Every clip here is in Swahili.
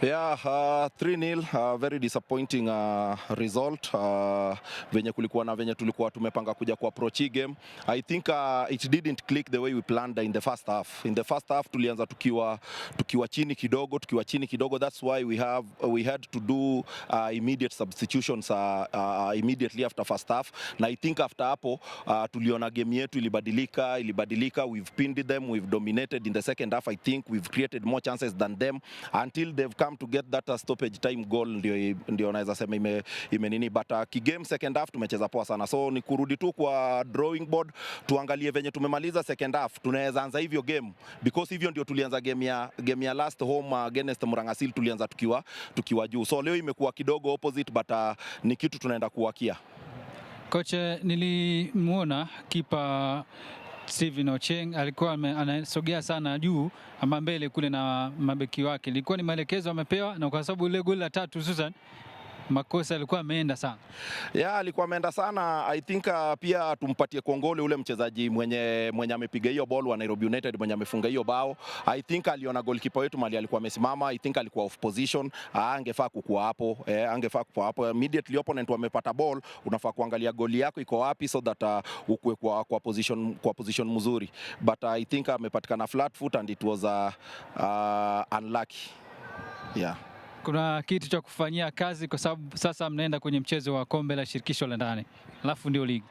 Yeah, 3-0, very disappointing result. Venye kulikuwa na venye tulikuwa tumepanga kuja ku approach hii game. I think it didn't click the way we planned in the first half. In the first half tulianza tukiwa chini kidogo. That's why we had to do immediate substitutions immediately after first half. Na I think after hapo tuliona game yetu ilibadilika. We've pinned them, we've dominated in the second half. I think we've created more chances than them until they've come to get that stoppage time goal, ndio naweza sema ime nini, but game second half tumecheza poa sana, so ni kurudi tu kwa drawing board, tuangalie venye tumemaliza second half, tunaweza anza hivyo game because hivyo ndio tulianza game ya last home against Murangasil, tulianza tukiwa juu, so leo imekuwa kidogo opposite, but ni kitu tunaenda kuwakia. Kocha, nilimuona kipa Steven Ocheng alikuwa anasogea sana juu ama mbele kule na mabeki wake. Ilikuwa ni maelekezo amepewa, na kwa sababu ile goli la tatu Susan makosa alikuwa ameenda sana. Yeah, alikuwa ameenda sana. I think pia tumpatie kongole ule mchezaji mwenye amepiga hiyo ball wa Nairobi United, mwenye amefunga hiyo bao. I think aliona goalkeeper wetu mali alikuwa amesimama. I think alikuwa off position. Angefaa kukua hapo. Immediately opponent wamepata ball, unafaa kuangalia goli yako iko wapi so that ukue kwa position mzuri. But I think amepatikana flat foot and it was unlucky. Yeah. Kuna kitu cha kufanyia kazi kwa sababu sasa mnaenda kwenye mchezo wa kombe la shirikisho la ndani, alafu ndio ligi.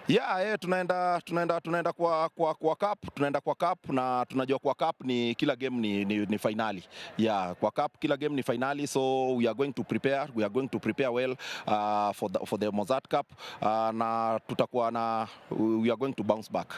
Yeah, tunaenda kwa cup, na tunajua kwa cup ni kila game ni finali. Yeah, kwa cup kila game ni finali, so we are going to prepare well for the Mozart Cup, na we are going to bounce back.